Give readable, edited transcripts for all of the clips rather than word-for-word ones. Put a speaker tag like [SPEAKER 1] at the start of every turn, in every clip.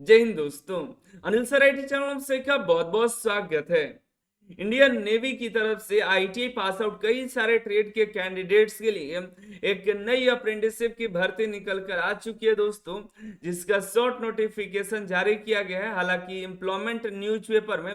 [SPEAKER 1] जय हिंद दोस्तों। Anil sir IT channel से का बहुत बहुत स्वागत है। इंडियन नेवी की तरफ से आईटीआई पास आउट कई सारे ट्रेड के कैंडिडेट्स के लिए एक नई अप्रेंटिसशिप की भर्ती निकल कर आ चुकी है दोस्तों, जिसका शॉर्ट नोटिफिकेशन जारी किया गया है। हालांकि एम्प्लॉयमेंट न्यूज़पेपर में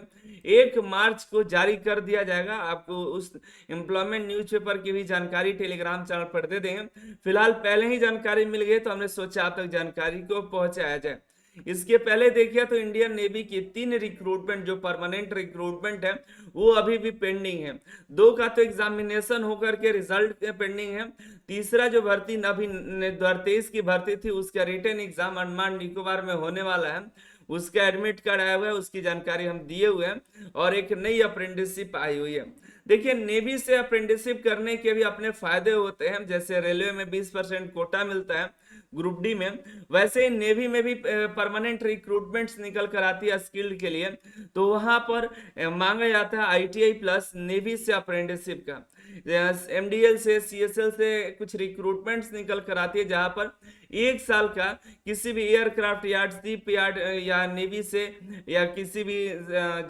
[SPEAKER 1] 1 मार्च को जारी कर दिया जाएगा। आपको उस एम्प्लॉयमेंट न्यूज़पेपर की भी जानकारी टेलीग्राम चैनल पर दे देंगे। फिलहाल पहले ही जानकारी मिल गई तो हमने सोचा आप तक जानकारी को पहुंचाया जाए। इसके पहले देखिए तो इंडियन नेवी की 3 रिक्रूटमेंट जो परमानेंट रिक्रूटमेंट है वो अभी भी पेंडिंग है। 2 का तो एग्जामिनेशन होकर के रिजल्ट पेंडिंग है। तीसरा जो भर्ती अभी 2023 की भर्ती थी उसका रिटन एग्जाम अंडमान निकोबार में होने वाला है, उसका एडमिट कार्ड आया हुआ है, उसकी जानकारी हम दिए हुए हैं। और एक नई अप्रेंटिसशिप आई हुई है। देखिए नेवी से अप्रेंटिसशिप करने के भी अपने फायदे होते हैं, जैसे रेलवे में 20% कोटा मिलता है ग्रुप डी में, वैसे ही नेवी में भी परमानेंट रिक्रूटमेंट्स निकल कर आती है स्किल्ड के लिए। तो वहां पर मांगा जाता है आईटीआई प्लस नेवी से अप्रेंटिसशिप का। एमडीएल से सीएसएल से कुछ रिक्रूटमेंट्स निकल कर आती है जहां पर 1 साल का किसी भी एयरक्राफ्ट यार्ड, शिप यार्ड या नेवी से या किसी भी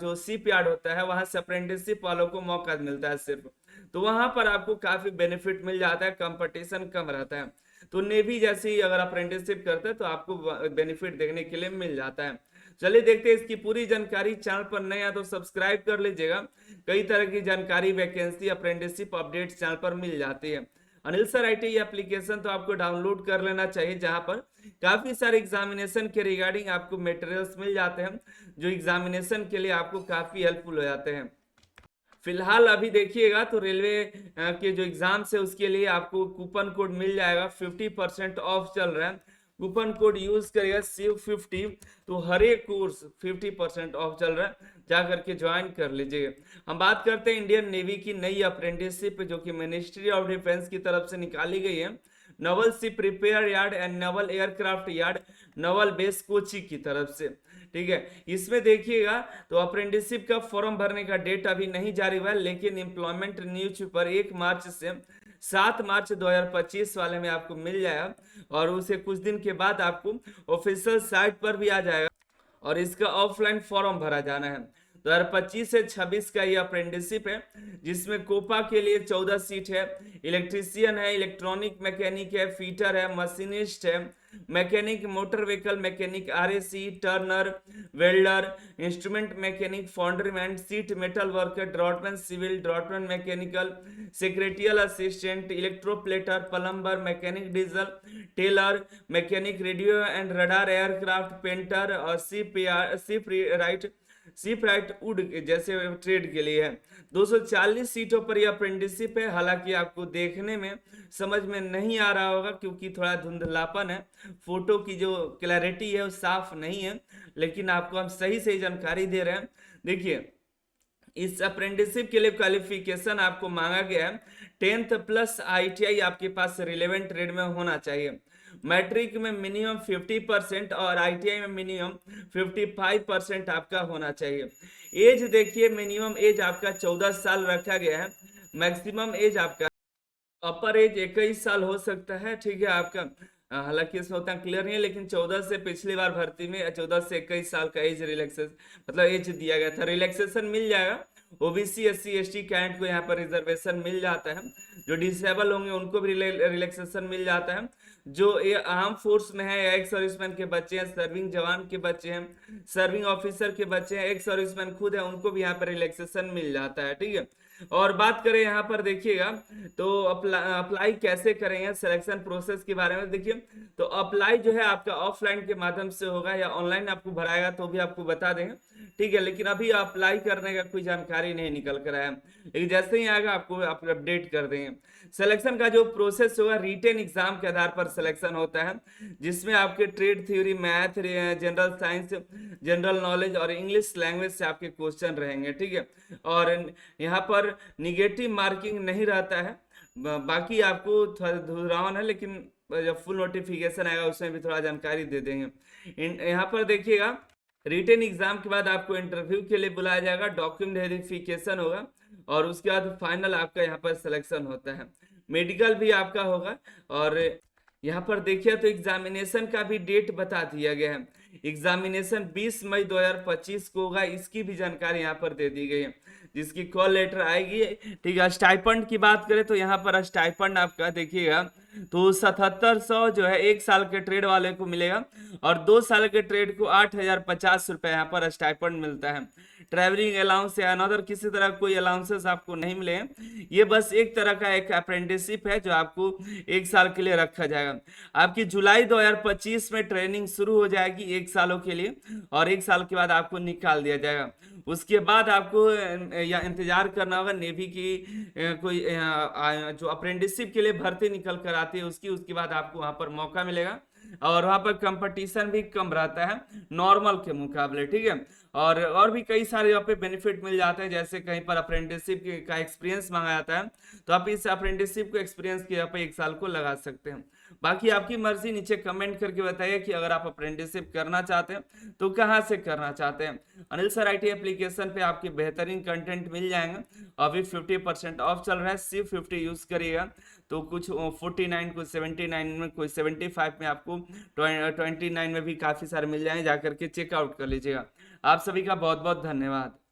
[SPEAKER 1] जो शिप यार्ड होता है वहां से अप्रेंटिसशिप वालों को मौका मिलता है सिर्फ। तो वहां पर आपको काफी बेनिफिट मिल जाता है, कंपटीशन कम रहता है। तो नेवी जैसे ही अगर अप्रेंटिसशिप करते हैं तो आपको बेनिफिट देखने के लिए मिल जाता है। चलिए देखते हैं इसकी पूरी जानकारी। चैनल पर नए हैं तो सब्सक्राइब कर लीजिएगा। कई तरह की जानकारी, वैकेंसी, अप्रेंटिसशिप अपडेट्स चैनल पर मिल जाती है। अनिल सर आईटी एप्लीकेशन तो आपको डाउनलोड कर लेना चाहिए, जहां पर काफी सारे एग्जामिनेशन के रिगार्डिंग आपको मटेरियल्स मिल जाते हैं जो एग्जामिनेशन के लिए आपको काफी हेल्पफुल हो जाते हैं। फिलहाल अभी देखिएगा तो रेलवे के जो एग्जाम्स है उसके लिए आपको कूपन कोड मिल जाएगा। 50% ऑफ चल रहा है। कूपन कोड यूज करिएगा CIV50, तो हर एक कोर्स 50% ऑफ चल रहा है, जा करके ज्वाइन कर लीजिएगा। हम बात करते हैं इंडियन नेवी की नई अप्रेंटिसशिप जो कि मिनिस्ट्री ऑफ डिफेंस की तरफ से निकाली गई है। Naval ship repair yard and Naval aircraft yard, Naval base Kochi की तरफ से। ठीक है, इसमें देखिएगा तो अप्रेंटिसशिप का फॉर्म भरने का डेट अभी नहीं जारी हुआ है, लेकिन एम्प्लॉयमेंट न्यूज पर 1 मार्च से 7 मार्च 2025 वाले में आपको मिल जाएगा। और उसे कुछ दिन के बाद आपको ऑफिशियल साइट पर भी आ जाएगा और इसका ऑफलाइन फॉर्म भरा जाना है। 2025 से 26 का ये अप्रेंटिसशिप है, जिसमें कोपा के लिए 14 सीट है। इलेक्ट्रीशियन है, इलेक्ट्रॉनिक मैकेनिक है, फीटर है, मशीनिस्ट है, mechanic, motor vehicle mechanic, RAC, turner, welder, instrument mechanic, foundryman, sheet metal worker, draughtsman civil, draughtsman mechanical, secretarial assistant, electroplater, plumber, mechanic diesel, tailor, mechanic radio and radar, aircraft painter और shipwright wood जैसे trade के लिए है। 240 सीटों पर यह apprenticeship है। हालांकि आपको देखने में समझ में नहीं आ रहा होगा क्योंकि थोड़ा धुंधलापन है, फोटो की जो क्लैरिटी है वो साफ नहीं है, लेकिन आपको हम सही सही जानकारी दे रहे हैं। देखिए इस अप्रेंटिसशिप के लिए क्वालिफिकेशन आपको मांगा गया है 10th प्लस आईटीआई आपके पास रिलेवेंट ट्रेड में होना चाहिए। मैट्रिक में मिनिमम 50% और आईटीआई में मिनिमम 55% आपका होना चाहिए। एज देखिए, मिनिमम एज आपका 14 साल रखा गया है। मैक्सिमम एज आपका अपर एज 21 साल हो सकता है। ठीक है आपका, हालांकि इसमें उतना क्लियर नहीं है, लेकिन 14 से पिछली बार भर्ती में 14 से 21 साल का एज रिलैक्सेशन मतलब एज दिया गया था। रिलैक्सेशन मिल जाएगा। ओबीसी एससी एसटी कैंड को यहाँ पर रिजर्वेशन मिल जाता है। जो डिसेबल होंगे उनको भी रिलैक्सेशन मिल जाता है। जो ये आर्म फोर्स में है, एक्स सर्विसमैन के बच्चे हैं, सर्विंग जवान के बच्चे हैं, सर्विंग ऑफिसर के बच्चे हैं, एक्स सर्विसमैन खुद है, उनको भी यहाँ पर रिलैक्सेशन मिल जाता है। ठीक है, और बात करें यहाँ पर देखिएगा तो अप्लाई कैसे करेंगे, सिलेक्शन प्रोसेस के बारे में देखिए। तो अप्लाई जो है आपका ऑफलाइन के माध्यम से होगा या ऑनलाइन आपको भराएगा तो भी आपको बता देंगे। ठीक है, लेकिन अभी अप्लाई करने का कोई जानकारी नहीं निकल कर आया, लेकिन जैसे ही आएगा आपको अपडेट कर देंगे। सिलेक्शन का जो प्रोसेस होगा रिटेन एग्जाम के आधार पर सिलेक्शन होता है, जिसमें आपके trade theory, math, general science, general knowledge और इंग्लिश लैंग्वेज से आपके क्वेश्चन रहेंगे। ठीक है, और यहाँ पर निगेटिव मार्किंग नहीं रहता है। बाकी आपको थोड़ा धुरावन है, लेकिन जब फुल नोटिफिकेशन आएगा उसमें भी थोड़ा जानकारी दे देंगे। यहाँ पर देखिएगा रिटेन एग्जाम के बाद आपको इंटरव्यू के लिए बुलाया जाएगा, डॉक्यूमेंट वेरिफिकेशन होगा और उसके बाद फाइनल आपका यहाँ पर सिलेक्शन होता है। मेडिकल भी आपका होगा। और यहाँ पर देखिए तो एग्जामिनेशन का भी डेट बता दिया गया है। एग्जामिनेशन 20 मई 2025 को होगा, इसकी भी जानकारी यहाँ पर दे दी गई है, जिसकी कॉल लेटर आएगी। ठीक है, स्टाइपेंड की बात करें तो यहाँ पर स्टाइपेंड आपका देखिएगा तो 7700 जो है 1 साल के ट्रेड वाले को मिलेगा, और 2 साल के ट्रेड को 8050 रुपए यहाँ पर स्टाइपेंड मिलता है। ट्रैवलिंग अलाउंस या अनदर किसी तरह कोई अलाउंसेस आपको नहीं मिले हैं। ये बस एक तरह का एक अप्रेंटिसशिप है जो आपको 1 साल के लिए रखा जाएगा। आपकी जुलाई 2025 में ट्रेनिंग शुरू हो जाएगी 1 सालों के लिए, और 1 साल के बाद आपको निकाल दिया जाएगा। उसके बाद आपको या इंतजार करना होगा नेवी की कोई जो अप्रेंटिसशिप के लिए भर्ती निकल कर आती है उसकी, उसके बाद आपको वहां पर मौका मिलेगा, और वहां पर कंपटीशन भी कम रहता है नॉर्मल के मुकाबले। ठीक है, और भी कई सारे यहाँ पे बेनिफिट मिल जाते हैं, जैसे कहीं पर अप्रेंटिसशिप का एक्सपीरियंस मांगा जाता है, तो आप इस अप्रेंटिसशिप को एक्सपीरियंस के यहाँ पे 1 साल को लगा सकते हैं। बाकी आपकी मर्जी, नीचे कमेंट करके बताइए कि अगर आप अप्रेंटिसशिप करना चाहते हैं तो कहाँ से करना चाहते हैं। अनिल सर IT एप्लीकेशन पे आपके बेहतरीन कंटेंट मिल जाएंगे। अभी 50% ऑफ चल रहा है, सिर्फ 50 यूज करिएगा तो कुछ 49, कुछ 79 में, कुछ 75 में, आपको 29 में भी काफी सारे मिल जाएंगे, जाकर के चेकआउट कर लीजिएगा। आप सभी का बहुत बहुत धन्यवाद।